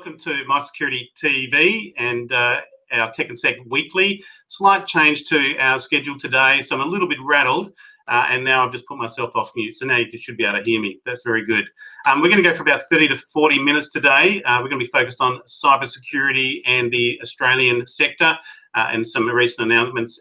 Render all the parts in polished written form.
welcome to My Security TV and our Tech and Sec Weekly. Slight change to our schedule today, so I'm a little bit rattled, and now I've just put myself off mute, so now you should be able to hear me. That's very good. We're going to go for about 30 to 40 minutes today. We're going to be focused on cybersecurity and the Australian sector and some recent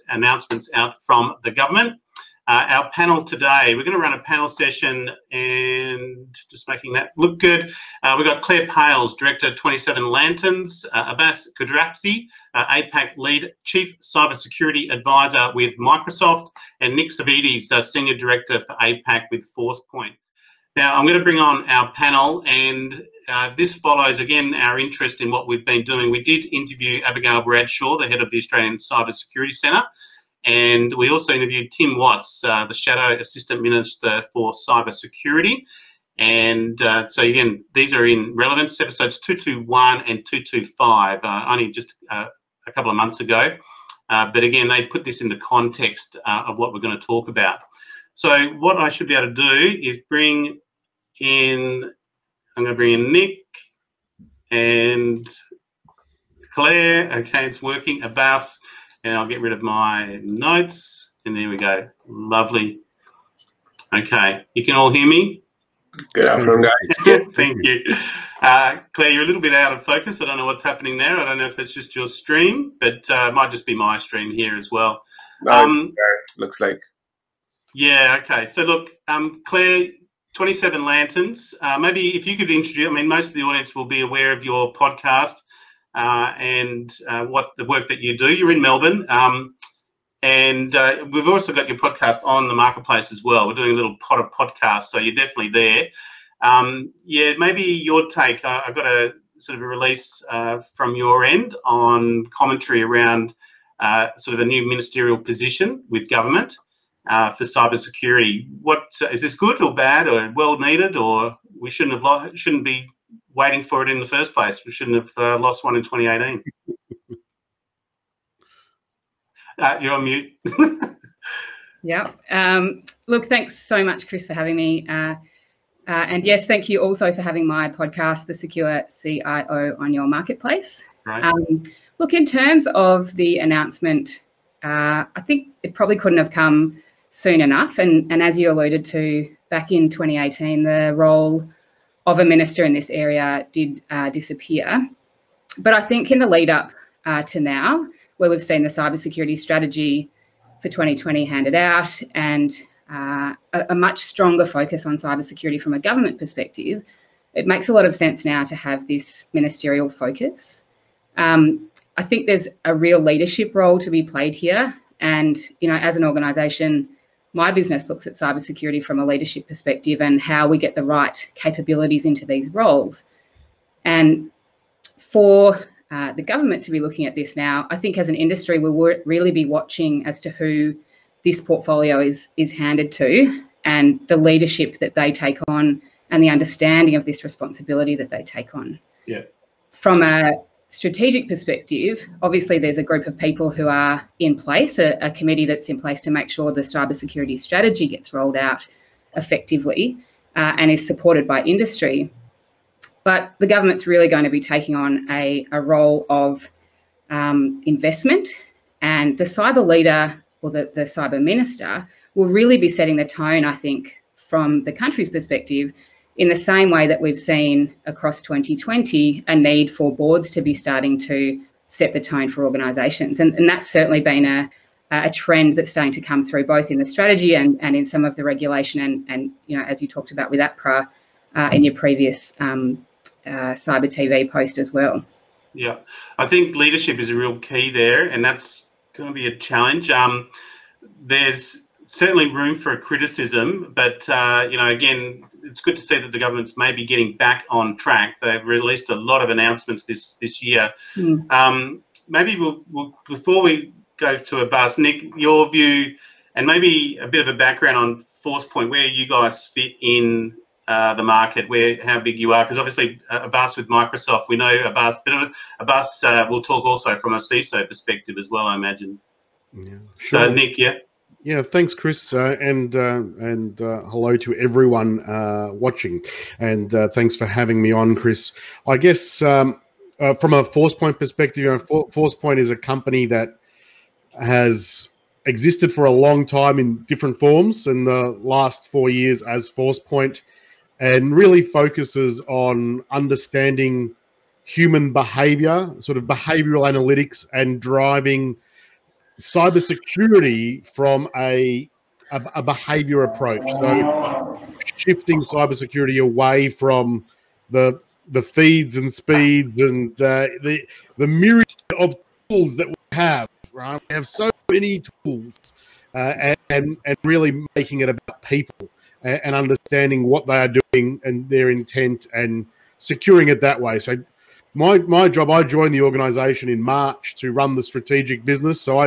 announcements out from the government. Our panel today, we're going to run a panel session and just making that look good. We've got Claire Pales, Director, 27 Lanterns, Abbas Kudrati, APAC Lead Chief Cybersecurity Advisor with Microsoft, and Nick Savvides, Senior Director for APAC with Forcepoint. Now, I'm going to bring on our panel, and this follows, again, our interest in what we've been doing. We did interview Abigail Bradshaw, the head of the Australian Cybersecurity Centre, and we also interviewed Tim Watts, the Shadow Assistant Minister for Cybersecurity. And so, again, these are in relevance, episodes 221 and 225, only just a couple of months ago. But again, they put this in the context of what we're going to talk about. So what I should be able to do is bring in, I'm going to bring in Nick and Claire. Okay, it's working. Abbas. And I'll get rid of my notes, and there we go. Lovely. Okay, you can all hear me? Good afternoon, guys. Thank you. Claire, you're a little bit out of focus. I don't know what's happening there. I don't know if it's just your stream, but it might just be my stream here as well. Looks like. Yeah, okay. So look, Claire, 27 Lanterns. Maybe if you could introduce, I mean, most of the audience will be aware of your podcast, and what the work that you do. You're in Melbourne, and we've also got your podcast on the marketplace as well. We're doing a little pot of podcasts, so you're definitely there. Yeah, maybe your take. I've got a sort of a release from your end on commentary around sort of a new ministerial position with government for cybersecurity. What is this, good or bad or well needed, or we shouldn't be waiting for it in the first place? We shouldn't have lost one in 2018. You're on mute. Yeah. Look, thanks so much, Chris, for having me. And yes, thank you also for having my podcast, The Secure CIO, on your marketplace. Right. Look, in terms of the announcement, I think it probably couldn't have come soon enough. And as you alluded to, back in 2018, the role of a minister in this area did disappear. But I think in the lead up to now, where we've seen the cybersecurity strategy for 2020 handed out and a much stronger focus on cybersecurity from a government perspective, it makes a lot of sense now to have this ministerial focus. I think there's a real leadership role to be played here. And, you know, as an organisation, my business looks at cybersecurity from a leadership perspective and how we get the right capabilities into these roles. And for the government to be looking at this now, I think as an industry, we'll really be watching as to who this portfolio is handed to and the leadership that they take on and the understanding of this responsibility that they take on. Yeah. From a strategic perspective, obviously there's a group of people who are in place, a committee that's in place to make sure the cybersecurity strategy gets rolled out effectively and is supported by industry. But the government's really going to be taking on a role of investment, and the cyber leader or the cyber minister will really be setting the tone, I think, from the country's perspective, in the same way that we've seen across 2020 a need for boards to be starting to set the tone for organisations. And that's certainly been a trend that's starting to come through both in the strategy and in some of the regulation and you know, as you talked about with APRA in your previous Cyber TV post as well. Yeah, I think leadership is a real key there, and that's going to be a challenge. There's certainly room for a criticism, but you know, again, it's good to see that the government's maybe getting back on track. They've released a lot of announcements this year. Maybe we'll before we go to Abbas, Nick, your view and maybe a bit of a background on Forcepoint, where you guys fit in the market, how big you are, because obviously Abbas with Microsoft, we know Abbas, but Abbas will talk also from a CISO perspective as well, I imagine. Yeah, sure. So Nick, yeah. Yeah, thanks, Chris, and hello to everyone watching, and thanks for having me on, Chris. I guess from a Forcepoint perspective, Forcepoint is a company that has existed for a long time in different forms in the last 4 years as Forcepoint, and really focuses on understanding human behavior, sort of behavioral analytics, and driving cybersecurity from a behavior approach. So shifting cybersecurity away from the feeds and speeds and the myriad of tools that we have. Right, we have so many tools, and really making it about people and understanding what they are doing and their intent and securing it that way. So my job, I joined the organisation in March to run the strategic business. So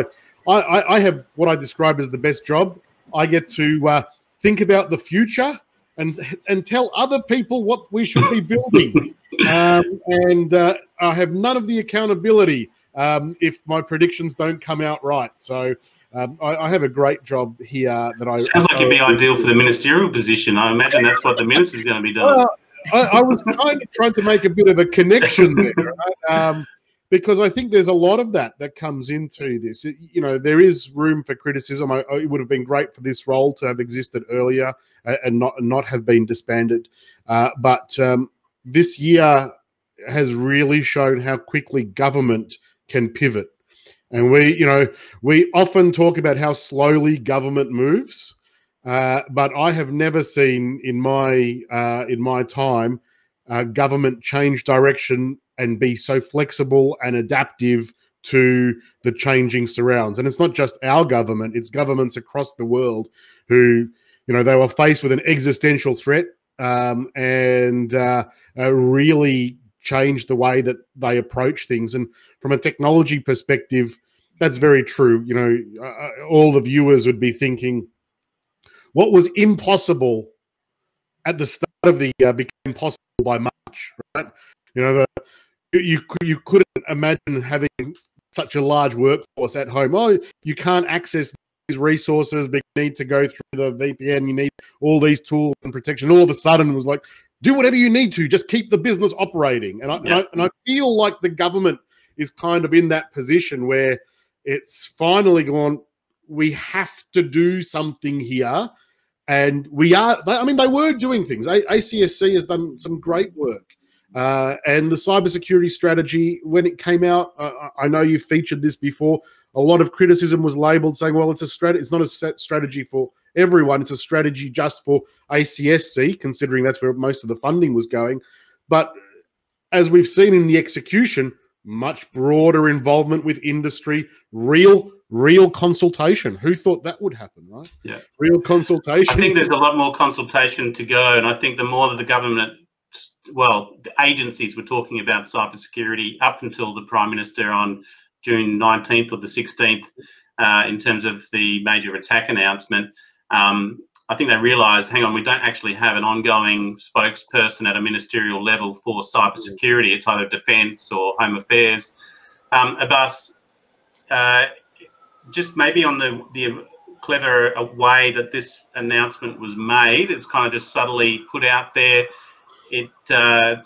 I have what I describe as the best job. I get to think about the future and tell other people what we should be building. And I have none of the accountability if my predictions don't come out right. So I have a great job here. Sounds like it'd be ideal for the ministerial position. I imagine that's what the minister's going to be doing. I was kind of trying to make a bit of a connection there, right? Because I think there's a lot of that comes into this. There is room for criticism. It would have been great for this role to have existed earlier and not have been disbanded. But this year has really shown how quickly government can pivot. And we often talk about how slowly government moves, but I have never seen in my time government change direction and be so flexible and adaptive to the changing surrounds. And it's not just our government; it's governments across the world who, they were faced with an existential threat and really changed the way that they approach things. And from a technology perspective, that's very true. All the viewers would be thinking, what was impossible at the start of the year became possible by March, right? You couldn't imagine having such a large workforce at home. Oh, you can't access these resources, but you need to go through the VPN, you need all these tools and protection. All of a sudden, it was like, do whatever you need to, just keep the business operating. And I feel like the government is kind of in that position where it's finally gone, we have to do something here. And they were doing things. ACSC has done some great work. And the cybersecurity strategy, when it came out, I know you featured this before, a lot of criticism was labelled saying, well, it's not a strategy for everyone, it's a strategy just for ACSC, considering that's where most of the funding was going. But as we've seen in the execution, much broader involvement with industry, real consultation. Who thought that would happen, right? Yeah. Real consultation. I think there's a lot more consultation to go, and I think the more that the government, the agencies were talking about cybersecurity up until the Prime Minister on June 19th or the 16th in terms of the major attack announcement, I think they realised, hang on, we don't actually have an ongoing spokesperson at a ministerial level for cybersecurity. It's either defence or Home Affairs. Abbas, just maybe on the clever way that this announcement was made, it's kind of just subtly put out there. It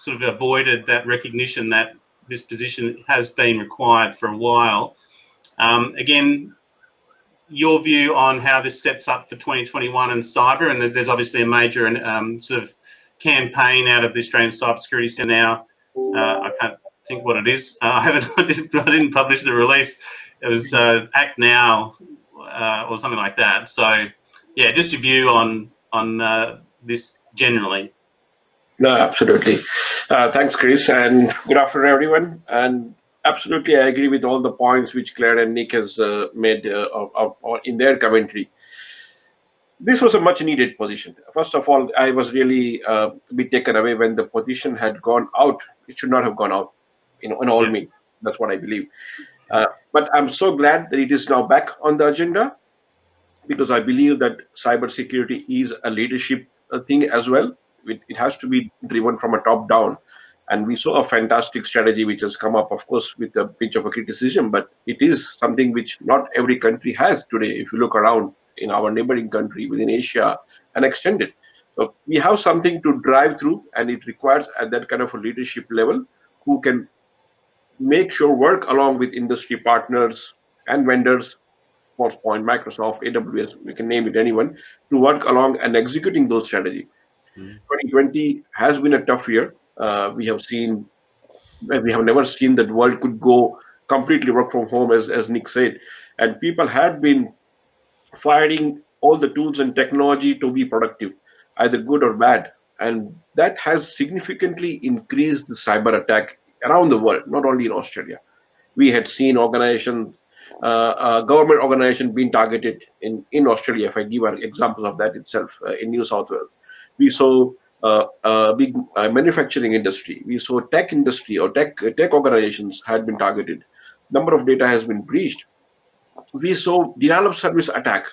sort of avoided that recognition that this position has been required for a while. Again, your view on how this sets up for 2021 and cyber, and there's obviously a major sort of campaign out of the Australian Cybersecurity Centre now. I can't think what it is. I didn't publish the release. It was Act Now or something like that. So, yeah, just your view on this generally. No, absolutely. Thanks, Chris, and good afternoon, everyone. And absolutely, I agree with all the points which Claire and Nick has made in their commentary. This was a much-needed position. First of all, I was really a bit taken away when the position had gone out. It should not have gone out, in all means. That's what I believe. But I'm so glad that it is now back on the agenda, because I believe that cybersecurity is a leadership thing as well. It has to be driven from a top down. And we saw a fantastic strategy which has come up, of course, with a pinch of a criticism, but it is something which not every country has today. If you look around in our neighboring country within Asia and extended. So we have something to drive through, and it requires at that kind of a leadership level who can make sure work along with industry partners and vendors, Forcepoint, Microsoft, AWS, we can name it anyone, to work along and executing those strategies. 2020 has been a tough year. We have never seen that the world could go completely work from home, as Nick said, and people had been firing all the tools and technology to be productive, either good or bad, and that has significantly increased the cyber attack around the world, not only in Australia. We had seen government organizations being targeted in Australia. If I give examples of that itself, in New South Wales, we saw big manufacturing industry. We saw tech industry or tech organizations had been targeted. Number of data has been breached. We saw denial of service attack.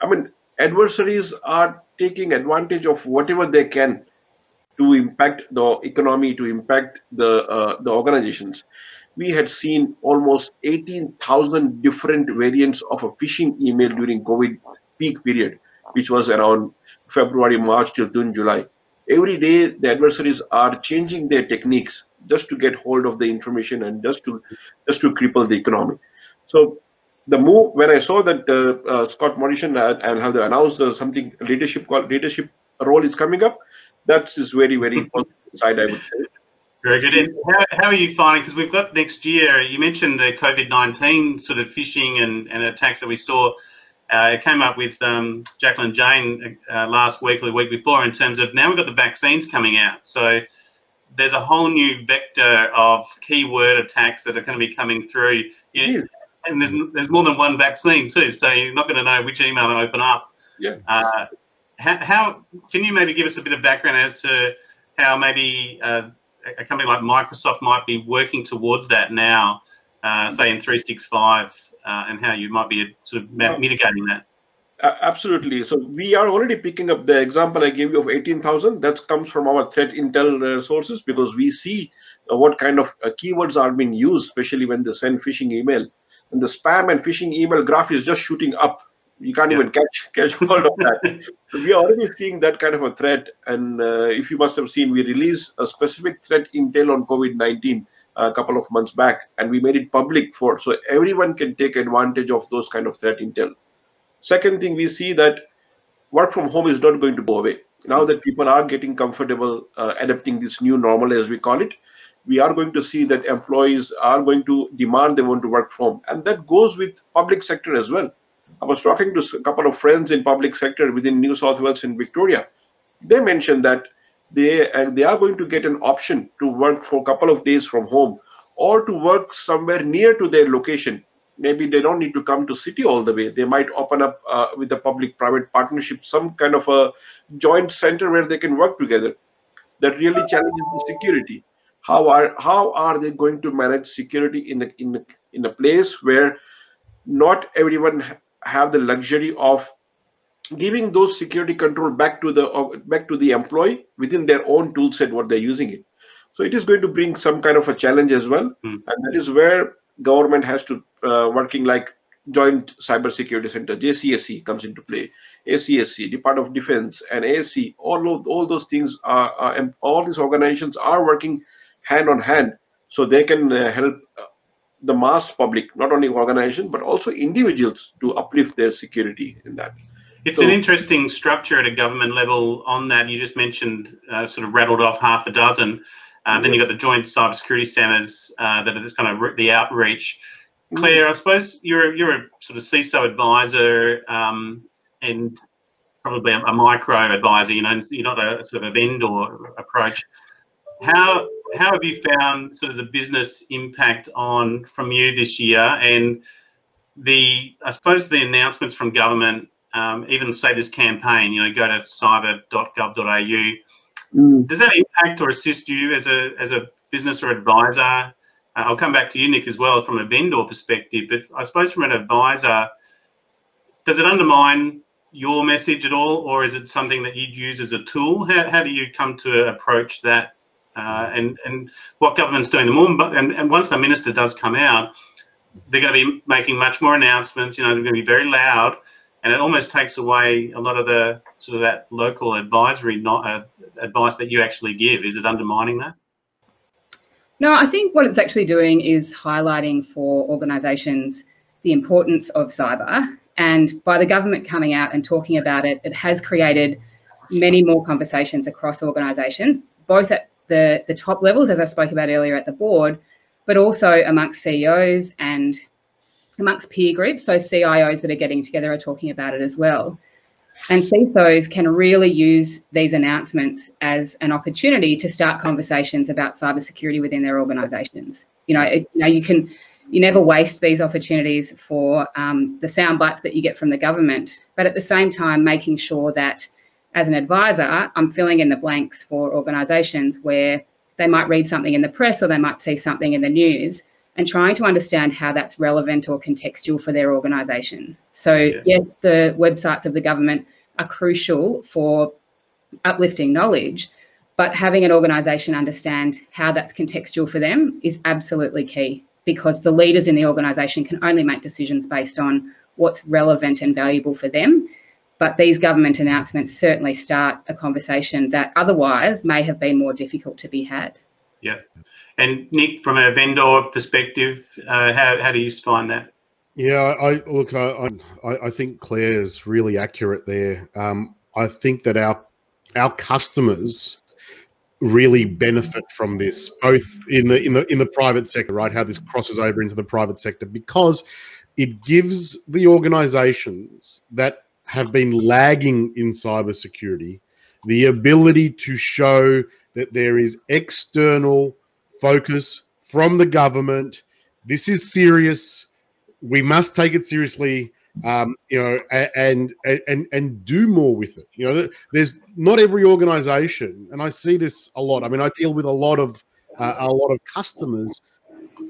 I mean, adversaries are taking advantage of whatever they can to impact the economy, to impact the organizations. We had seen almost 18,000 different variants of a phishing email during COVID peak period, which was around February, March till June, July. Every day, the adversaries are changing their techniques just to get hold of the information and just to cripple the economy. So the move, when I saw that Scott Morrison and have announced something leadership role is coming up, that is very, very positive side, I would say. Very good. And how are you finding, because we've got next year, you mentioned the COVID-19 sort of phishing and attacks that we saw. It came up with Jacqueline Jane last week or the week before in terms of now we've got the vaccines coming out. So there's a whole new vector of keyword attacks that are going to be coming through. And there's more than one vaccine too, so you're not going to know which email to open up. Yeah. How can you maybe give us a bit of background as to how maybe a company like Microsoft might be working towards that now, say in 365, and how you might be sort of mitigating that? Absolutely. So we are already picking up the example I gave you of 18,000. That comes from our threat intel sources, because we see what kind of keywords are being used, especially when they send phishing email. And the spam and phishing email graph is just shooting up. You can't even catch hold of that. So we are already seeing that kind of a threat. And if you must have seen, we released a specific threat intel on COVID-19 a couple of months back, and we made it public so everyone can take advantage of those kind of threat intel. Second thing, we see that work from home is not going to go away. Now that people are getting comfortable adapting this new normal, as we call it, we are going to see that employees are going to demand they want to work from, and that goes with public sector as well. I was talking to a couple of friends in public sector within New South Wales and Victoria. They mentioned that they are going to get an option to work for a couple of days from home, or to work somewhere near to their location. Maybe they don't need to come to city all the way. They might open up with a public-private partnership, some kind of a joint center where they can work together. That really challenges the security. How are they going to manage security in a place where not everyone have the luxury of giving those security control back to the employee within their own tool set what they're using it. So it is going to bring some kind of a challenge as well, and that is where government has to working like Joint Cybersecurity Center, JCSC comes into play, ACSC, Department of Defense, and ASC. All those things all these organizations are working hand on hand, so they can help the mass public, not only organizations but also individuals, to uplift their security in that. It's an interesting structure at a government level on that. You just mentioned, sort of rattled off half a dozen. Then you've got the joint cybersecurity centres that are just kind of the outreach. Claire, I suppose you're a sort of CISO advisor and probably a micro advisor. You know, you're not a sort of a vendor approach. How have you found sort of the business impact from you this year, and I suppose the announcements from government, even say this campaign, you know, go to cyber.gov.au. Does that impact or assist you as a business or advisor? I'll come back to you, Nick, as well from a vendor perspective, but I suppose from an advisor, does it undermine your message at all, or is it something that you'd use as a tool? How do you come to approach that, and what government's doing? And once the minister does come out, they're going to be making much more announcements. You know, they're going to be very loud, and it almost takes away a lot of the sort of that local advisory advice that you actually give. Is it undermining that? No, I think what it's actually doing is highlighting for organisations the importance of cyber. And by the government coming out and talking about it, it has created many more conversations across organisations, both at the top levels, as I spoke about earlier at the board, but also amongst CEOs and amongst peer groups. So CIOs that are getting together are talking about it as well. And CISOs can really use these announcements as an opportunity to start conversations about cybersecurity within their organisations. You never waste these opportunities for the sound bites that you get from the government, but at the same time making sure that as an advisor, I'm filling in the blanks for organisations where they might read something in the press or they might see something in the news, and trying to understand how that's relevant or contextual for their organisation. So yes, the websites of the government are crucial for uplifting knowledge, but having an organisation understand how that's contextual for them is absolutely key, because the leaders in the organisation can only make decisions based on what's relevant and valuable for them. But these government announcements certainly start a conversation that otherwise may have been more difficult to be had. Yeah. And Nick, from a vendor perspective, how do you find that? Yeah, I think Claire's really accurate there. I think that our customers really benefit from this, both in the private sector, right? How this crosses over into the private sector, because it gives the organisations that have been lagging in cybersecurity the ability to show that there is external focus from the government. This is serious. We must take it seriously, and do more with it. There's not every organisation, and I see this a lot. I mean, I deal with a lot of customers.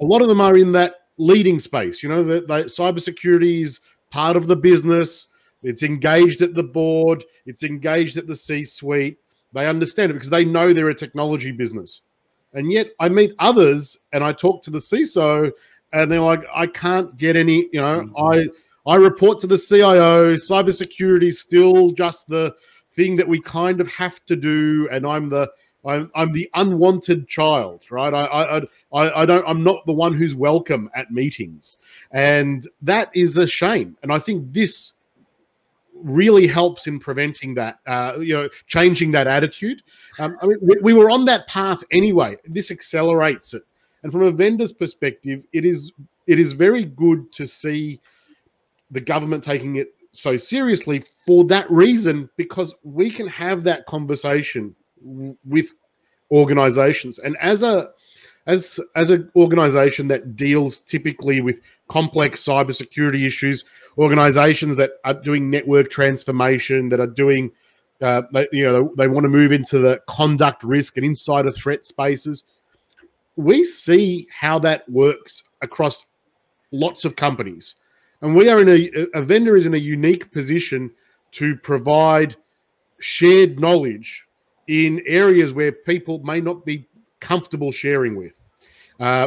A lot of them are in that leading space. That cybersecurity is part of the business. It's engaged at the board. It's engaged at the C-suite. They understand it because they know they're a technology business. And yet I meet others and I talk to the CISO and they're like, I can't get any, I report to the CIO, cybersecurity is still just the thing that we kind of have to do, and I'm the unwanted child, right? I'm not the one who's welcome at meetings. And that is a shame. And I think this really helps in preventing that, changing that attitude. I mean, we were on that path anyway. This accelerates it. And from a vendor's perspective, it is very good to see the government taking it so seriously for that reason, because we can have that conversation with organisations. And as an organisation that deals typically with complex cybersecurity issues, organisations that are doing network transformation, that are doing, they want to move into the conduct risk and insider threat spaces, we see how that works across lots of companies. And we are a vendor is in a unique position to provide shared knowledge in areas where people may not be comfortable sharing with,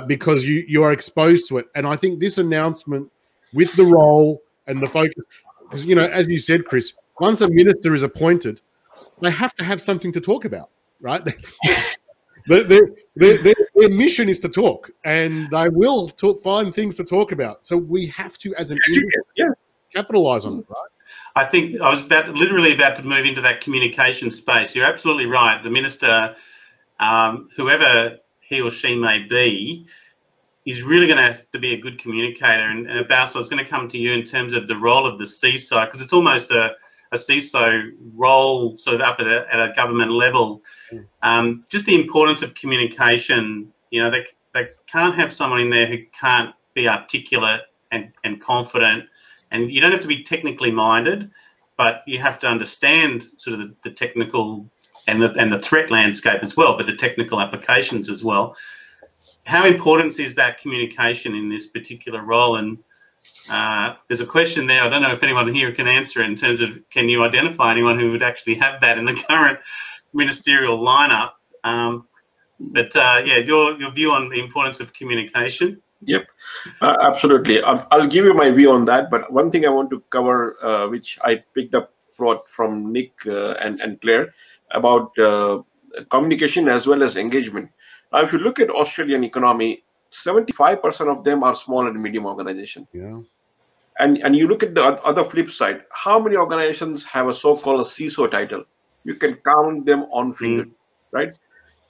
because you are exposed to it. And I think this announcement, with the role and the focus, because, as you said, Chris, once a minister is appointed, they have to have something to talk about, right? Their mission is to talk, and they will find things to talk about. So we have to, as an industry, capitalise on it, right? I think I was literally about to move into that communication space. You're absolutely right. The minister, whoever he or she may be, is really going to have to be a good communicator. And Abbas, I was going to come to you in terms of the role of the CISO, because it's almost a CISO role sort of up at a government level. Just the importance of communication. They can't have someone in there who can't be articulate and confident. And you don't have to be technically minded, but you have to understand sort of the technical and the threat landscape as well, but the technical applications as well. How important is that communication in this particular role? And there's a question there. I don't know if anyone here can answer it in terms of, can you identify anyone who would actually have that in the current ministerial lineup? Your view on the importance of communication. Yep, absolutely. I'll give you my view on that. But one thing I want to cover, which I picked up from Nick and Claire, about communication as well as engagement. If you look at Australian economy, 75% of them are small and medium organizations. Yeah. And you look at the other flip side, how many organizations have a so-called CISO title? You can count them on fingers, right?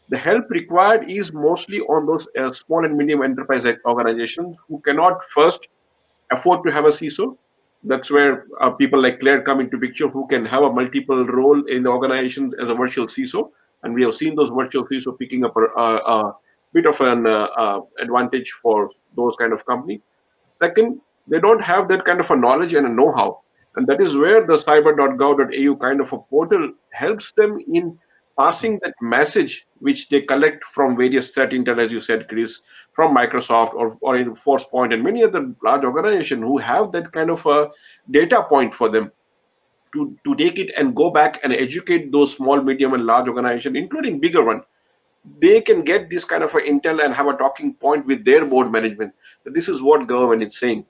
The help required is mostly on those small and medium enterprise organizations who cannot first afford to have a CISO. That's where people like Claire come into picture, who can have a multiple role in the organization as a virtual CISO. And we have seen those virtual CISO picking up a bit of an advantage for those kind of company. Second, they don't have that kind of a knowledge and a know-how. And that is where the cyber.gov.au kind of a portal helps them in passing that message which they collect from various threat intel, as you said, Chris, from Microsoft or in Forcepoint and many other large organizations who have that kind of a data point for them to take it and go back and educate those small, medium, and large organizations, including bigger ones. They can get this kind of a intel and have a talking point with their board management. This is what government is saying.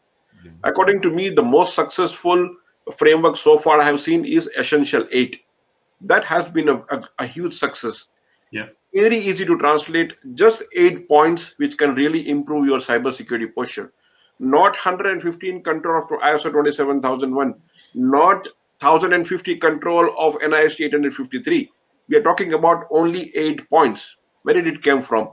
According to me, the most successful framework so far I have seen is Essential 8. That has been a huge success. Yeah. Very easy to translate, just 8 points which can really improve your cybersecurity posture. Not 115 control of ISO 27001, not 1050 control of NIST 853. We are talking about only 8 points. Where did it come from,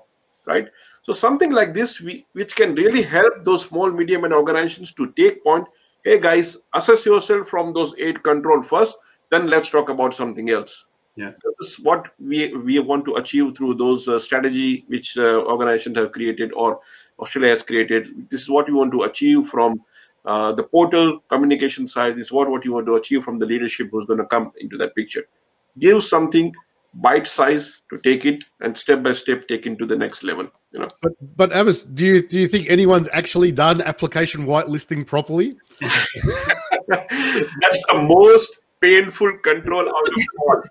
right? So something like this, which can really help those small, medium, and organizations to take point. Hey guys, assess yourself from those 8 control first, then let's talk about something else. Yeah. This is what we want to achieve through those strategy which organizations have created or Australia has created. This is what you want to achieve from the portal communication side. This is what you want to achieve from the leadership who's going to come into that picture. Give something bite size to take it and step by step take it to the next level. You know. But Abbas, do you think anyone's actually done application whitelisting properly? That's the most painful control out of all.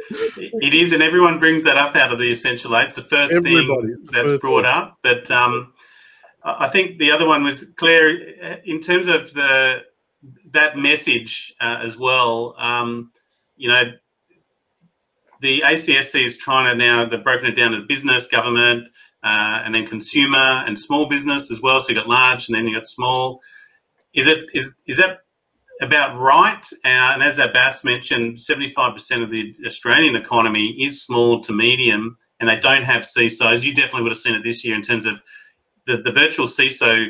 It is, and everyone brings that up out of the Essential 8. It's the first thing that's brought up. But I think the other one was, Claire, in terms of that message as well, you know, the ACSC is trying to now, they've broken it down to business, government, and then consumer and small business as well. So you've got large and then you've got small. Is that about right? And as Abbas mentioned, 75% of the Australian economy is small to medium, and they don't have CISOs. You definitely would have seen it this year in terms of the virtual CISO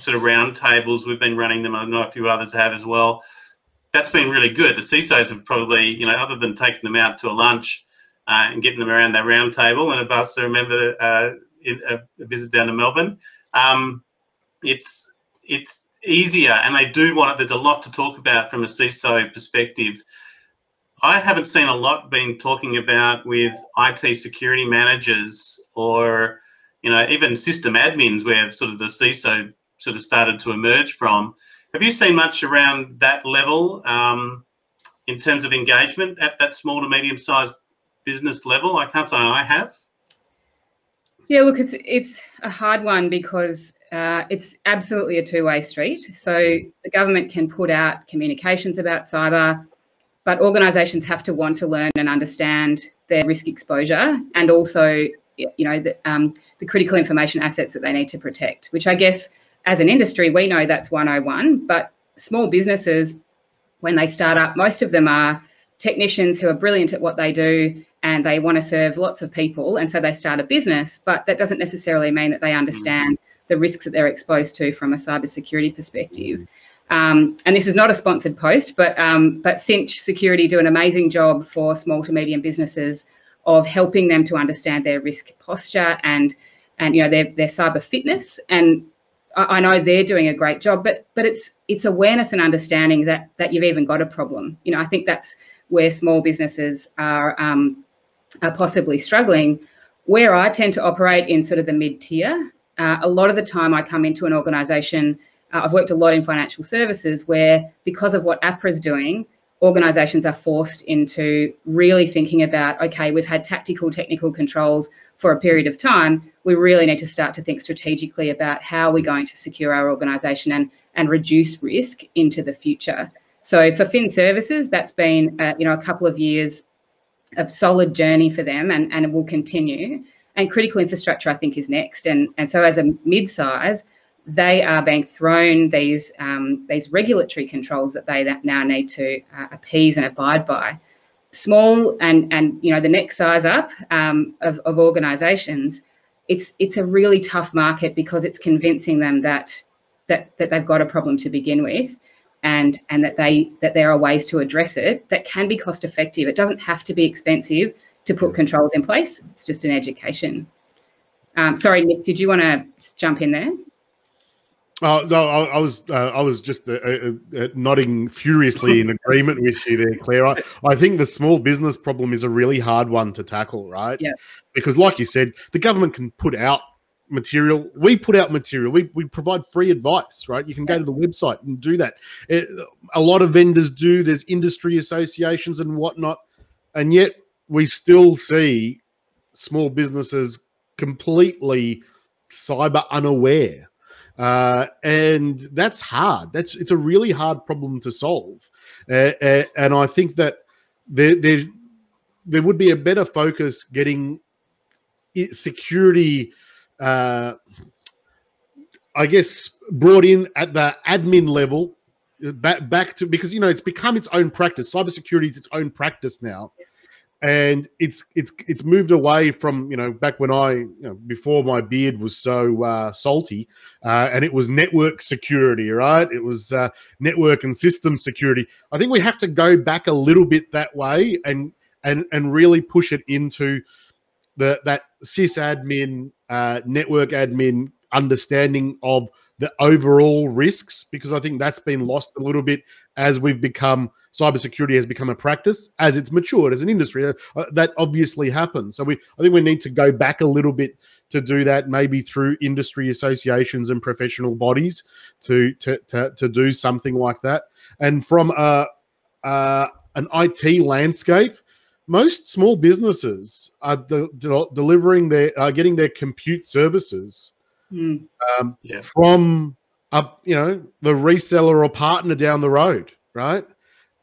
sort of roundtables. We've been running them. I know a few others have as well. That's been really good. The CISOs have probably, you know, other than taking them out to a lunch and getting them around their round table, and Abbas, I remember a visit down to Melbourne, it's easier, and they do want it. There's a lot to talk about from a CISO perspective. I haven't seen a lot being talking about with IT security managers or, you know, even system admins where sort of the CISO sort of started to emerge from. Have you seen much around that level in terms of engagement at that small to medium-sized business level? I can't say I have. Yeah, look, it's a hard one because it's absolutely a two-way street. So the government can put out communications about cyber, but organisations have to want to learn and understand their risk exposure and also, you know, the critical information assets that they need to protect, which I guess as an industry, we know that's 101, but small businesses, when they start up, most of them are technicians who are brilliant at what they do and they want to serve lots of people, and so they start a business, but that doesn't necessarily mean that they understand the risks that they're exposed to from a cybersecurity perspective. And this is not a sponsored post, but Cinch Security do an amazing job for small to medium businesses of helping them to understand their risk posture and you know, their cyber fitness. And I know they're doing a great job, but it's awareness and understanding that you've even got a problem. You know, I think that's where small businesses are possibly struggling. Where I tend to operate in sort of the mid-tier, a lot of the time I come into an organisation, I've worked a lot in financial services where, because of what APRA is doing, organisations are forced into really thinking about, okay, we've had tactical, technical controls for a period of time. We really need to start to think strategically about how we're going to secure our organisation and reduce risk into the future. So for Fin Services, that's been you know, a couple of years of solid journey for them, and it will continue. And critical infrastructure, I think, is next. And so as a mid-size, they are being thrown these regulatory controls that they now need to appease and abide by. Small and the next size up of organisations, it's a really tough market because it's convincing them that they've got a problem to begin with, and that there are ways to address it that can be cost effective. It doesn't have to be expensive to put controls in place. It's just an education. Sorry, Nick, did you want to jump in there? Oh no, I was just nodding furiously in agreement with you there, Claire. I think the small business problem is a really hard one to tackle, right? Yeah. Because, like you said, the government can put out material. We put out material. We provide free advice, right? You can go to the website and do that. A lot of vendors do. There's industry associations and whatnot, and yet we still see small businesses completely cyber unaware. And that's hard. It's a really hard problem to solve. And I think that there would be a better focus getting security, I guess, brought in at the admin level, back to, because it's become its own practice. Cybersecurity is its own practice now. And it's moved away from, back when before my beard was so salty, and it was network security, right? It was network and system security. I think we have to go back a little bit that way and really push it into that sysadmin, network admin understanding of the overall risks, because I think that's been lost a little bit as cybersecurity has become a practice, as it's matured as an industry. That obviously happens. So I think we need to go back a little bit to do that, maybe through industry associations and professional bodies to do something like that. And from an IT landscape, most small businesses are delivering getting their compute services from the reseller or partner down the road, right?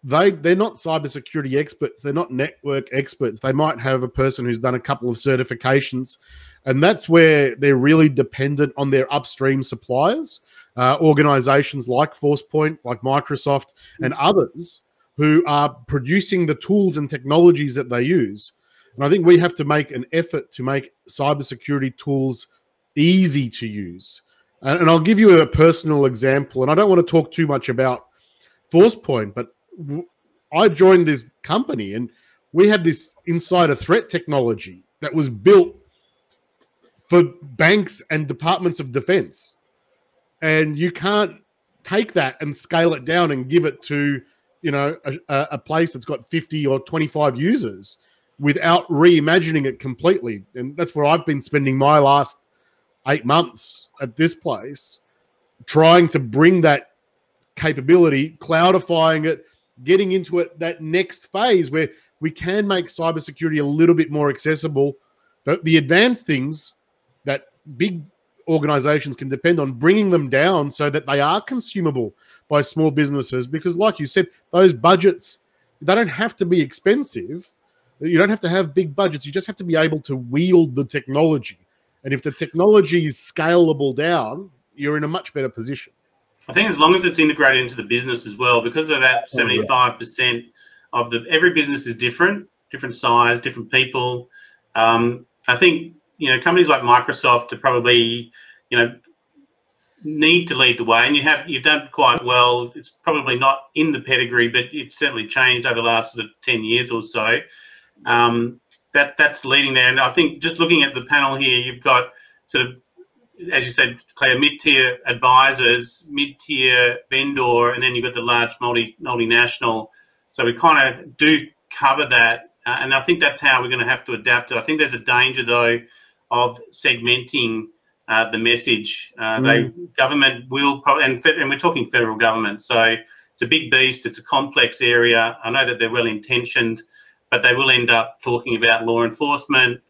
They're not cybersecurity experts. They're not network experts. They might have a person who's done a couple of certifications, and that's where they're really dependent on their upstream suppliers, organizations like Forcepoint, like Microsoft, and others who are producing the tools and technologies that they use. And I think we have to make an effort to make cybersecurity tools easy to use. And I'll give you a personal example, and I don't want to talk too much about Forcepoint, but I joined this company and we had this insider threat technology that was built for banks and departments of defense. And you can't take that and scale it down and give it to a place that's got 50 or 25 users without reimagining it completely. And that's where I've been spending my last 8 months at this place, trying to bring that capability, cloudifying it, getting into it, that next phase where we can make cybersecurity a little bit more accessible. The advanced things that big organizations can depend on, bringing them down so that they are consumable by small businesses. Because like you said, those budgets, they don't have to be expensive. You don't have to have big budgets. You just have to be able to wield the technology. And if the technology is scalable down, you're in a much better position. I think as long as it's integrated into the business as well, because of that 75% of every business is different size, different people. I think, companies like Microsoft are probably, need to lead the way, and you've done quite well. It's probably not in the pedigree, but it's certainly changed over the last sort of 10 years or so. That's leading there. And I think just looking at the panel here, you've got sort of, as you said, Claire, mid-tier advisors, mid-tier vendor, and then you've got the large multinational. So we kind of do cover that, and I think that's how we're going to have to adapt it. I think there's a danger, though, of segmenting the message. Government will probably, and we're talking federal government, so it's a big beast. It's a complex area. I know that they're well-intentioned, but they will end up talking about law enforcement,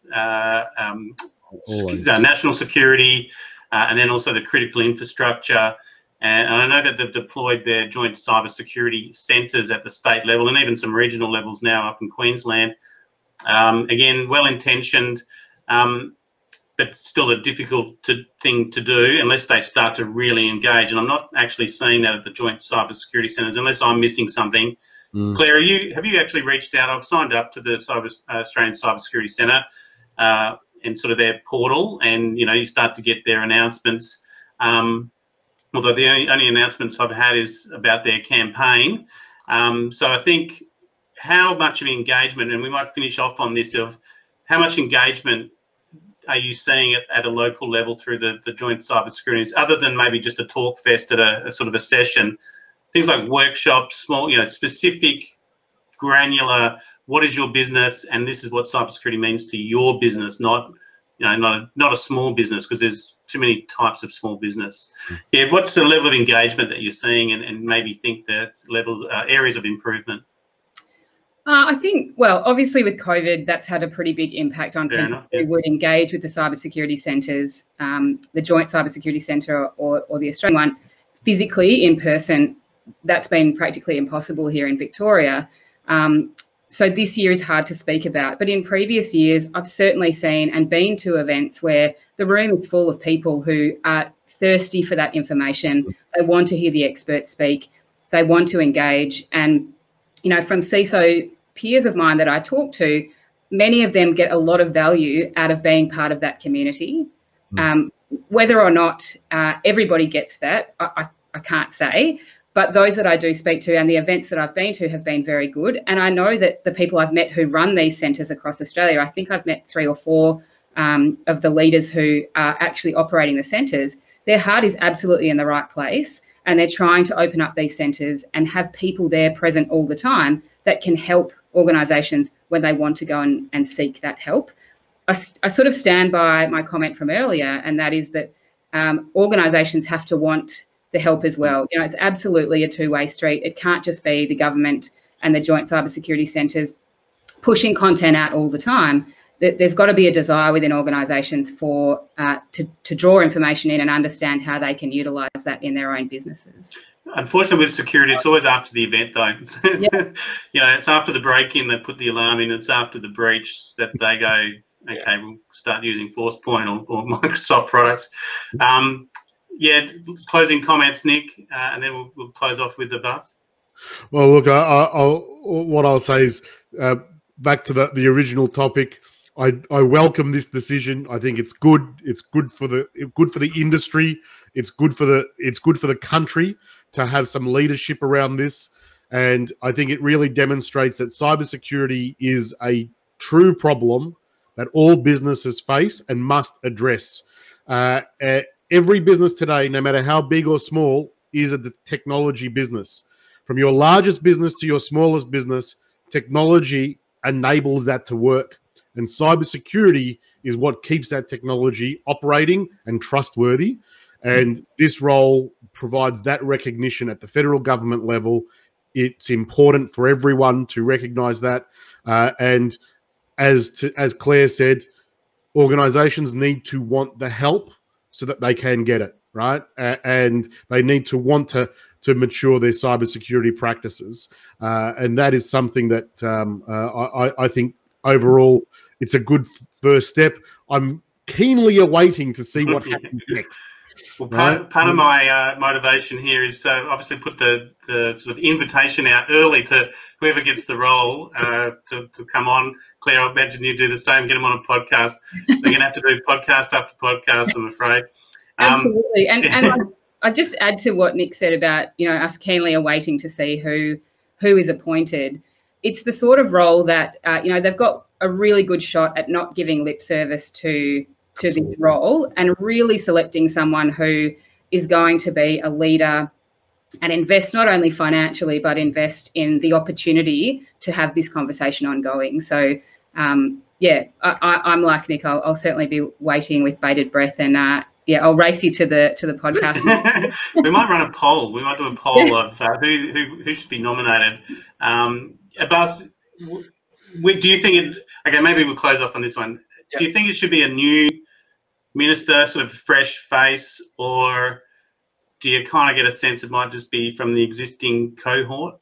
national security, and then also the critical infrastructure. And I know that they've deployed their joint cybersecurity centres at the state level and even some regional levels now up in Queensland. Again, well-intentioned. but still a difficult thing to do unless they start to really engage. And I'm not actually seeing that at the joint cybersecurity centres, unless I'm missing something. Claire, have you actually reached out? I've signed up to the Australian Cybersecurity Centre and sort of their portal, and you start to get their announcements. Although the only announcements I've had is about their campaign. So I think how much of engagement, and we might finish off on this, of how much engagement are you seeing at a local level through the joint cybersecurity, other than maybe just a talk fest at a sort of a session? Things like workshops, small, specific, granular. What is your business, and this is what cybersecurity means to your business, not a small business, because there's too many types of small business. Yeah, what's the level of engagement that you're seeing, and maybe think that levels, areas of improvement? I think, well, obviously with COVID, that's had a pretty big impact on people who would engage with the cybersecurity centres, the Joint Cybersecurity Centre or the Australian one, physically in person. That's been practically impossible here in Victoria. So this year is hard to speak about. But in previous years, I've certainly seen and been to events where the room is full of people who are thirsty for that information. They want to hear the experts speak. They want to engage. And, from CISO peers of mine that I talk to, many of them get a lot of value out of being part of that community. Whether or not everybody gets that, I can't say. But those that I do speak to and the events that I've been to have been very good. And I know that the people I've met who run these centres across Australia, I think I've met 3 or 4 of the leaders who are actually operating the centres. Their heart is absolutely in the right place, and they're trying to open up these centres and have people there present all the time that can help organisations when they want to go and seek that help. I sort of stand by my comment from earlier, and that is that organisations have to want the help as well. It's absolutely a two-way street. It can't just be the government and the joint cybersecurity centres pushing content out all the time. There's got to be a desire within organisations for to draw information in and understand how they can utilise that in their own businesses. Unfortunately, with security, it's always after the event, though. It's after the break-in they put the alarm in. It's after the breach that they go, okay, we'll start using Forcepoint or Microsoft products. Closing comments, Nick, and then we'll close off with the Abbas. Well, look, what I'll say is back to the original topic. I welcome this decision. I think it's good. It's good for the industry. It's good for the country to have some leadership around this. And I think it really demonstrates that cybersecurity is a true problem that all businesses face and must address. Every business today, no matter how big or small, is a technology business. From your largest business to your smallest business, technology enables that to work. And cybersecurity is what keeps that technology operating and trustworthy. And this role provides that recognition at the federal government level. It's important for everyone to recognise that. And as Claire said, organisations need to want the help so that they can get it, right? And they need to want to mature their cybersecurity practices. And that is something that I think overall it's a good first step. I'm keenly awaiting to see what happens next. Well, part of my motivation here is to obviously put the sort of invitation out early to whoever gets the role to come on. Claire, I imagine you do the same, get them on a podcast. They're going to have to do podcast after podcast, I'm afraid. Absolutely. And I just add to what Nick said about, us keenly awaiting to see who is appointed. It's the sort of role that, they've got a really good shot at not giving lip service to this role and really selecting someone who is going to be a leader and invest not only financially but invest in the opportunity to have this conversation ongoing. So, I'm like Nick. I'll certainly be waiting with bated breath, and I'll race you to the podcast. We might run a poll. We might do a poll of who should be nominated. Abbas, do you think it? Okay, maybe we'll close off on this one. Yeah. Do you think it should be a new minister, sort of fresh face, or do you kind of get a sense it might just be from the existing cohort?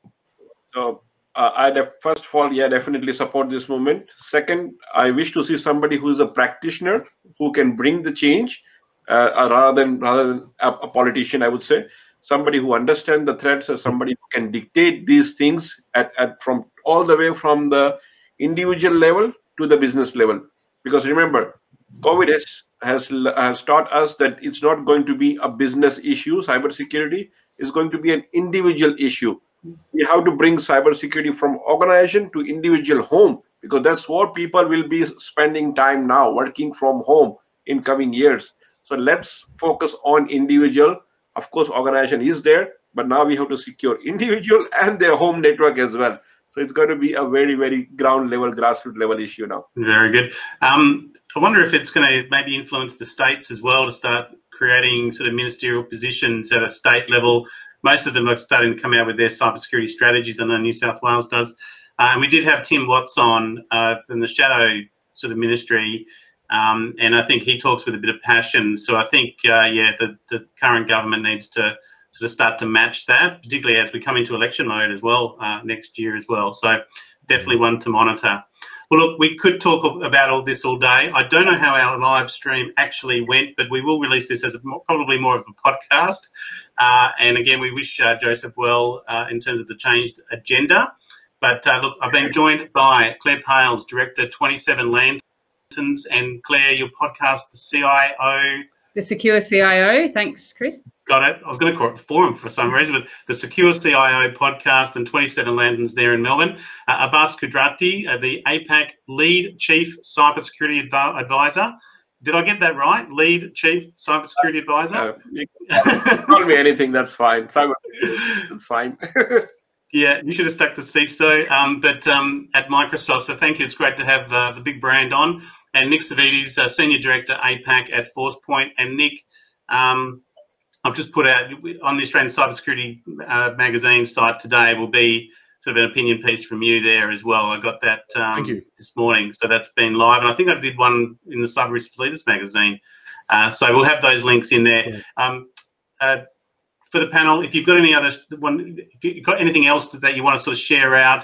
So first of all, yeah, definitely support this movement. Second, I wish to see somebody who is a practitioner who can bring the change, rather than a politician, I would say. Somebody who understands the threats, or somebody who can dictate these things from all the way from the individual level to the business level. Because remember, COVID has taught us that it's not going to be a business issue. Cybersecurity is going to be an individual issue. We have to bring cybersecurity from organization to individual home, because that's what people will be spending time now, working from home in coming years. So let's focus on individual. Of course, organization is there, but now we have to secure individual and their home network as well. So it's going to be a very, very ground level, grassroots level issue now. Very good. I wonder if it's going to maybe influence the states as well to start creating sort of ministerial positions at a state level. Most of them are starting to come out with their cybersecurity strategies. I know New South Wales does. And we did have Tim Watts on from the Shadow sort of ministry, and I think he talks with a bit of passion. So I think, yeah, the current government needs to sort of start to match that, particularly as we come into election mode as well next year as well. So definitely one to monitor. Well, look, we could talk about all this all day. I don't know how our live stream actually went, but we will release this as probably more of a podcast. And again, we wish Joseph well in terms of the changed agenda. But look, I've been joined by Claire Pales, Director, 27 Lanterns, and Claire, your podcast, the CIO. The Secure CIO. Thanks, Chris. Got it. I was going to call it the Forum for some reason, but the Secure CIO podcast and 27 Lanterns there in Melbourne. Abbas Kudrati, the APAC Lead Chief Cybersecurity Advisor. Did I get that right? Lead Chief Cybersecurity Advisor? Call me anything, that's fine. That's fine. Yeah, you should have stuck to CISO, but at Microsoft. So thank you. It's great to have the big brand on. And Nick Savvides, Senior Director APAC at Forcepoint. And Nick, I've just put out on the Australian Cybersecurity magazine site today will be sort of an opinion piece from you there as well. I got that this morning, so that's been live. And I think I did one in the Cyber Risk Leaders magazine. So we'll have those links in there. Yeah. For the panel, if you've got if you've got anything else that you want to sort of share out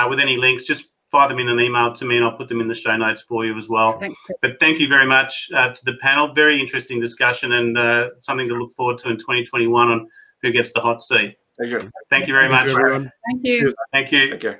with any links, just fire them in an email to me and I'll put them in the show notes for you as well. Thanks. But thank you very much to the panel. Very interesting discussion and something to look forward to in 2021 on who gets the hot seat. Thank you. Thank you very much. Everyone. Thank you. Thank you. Okay.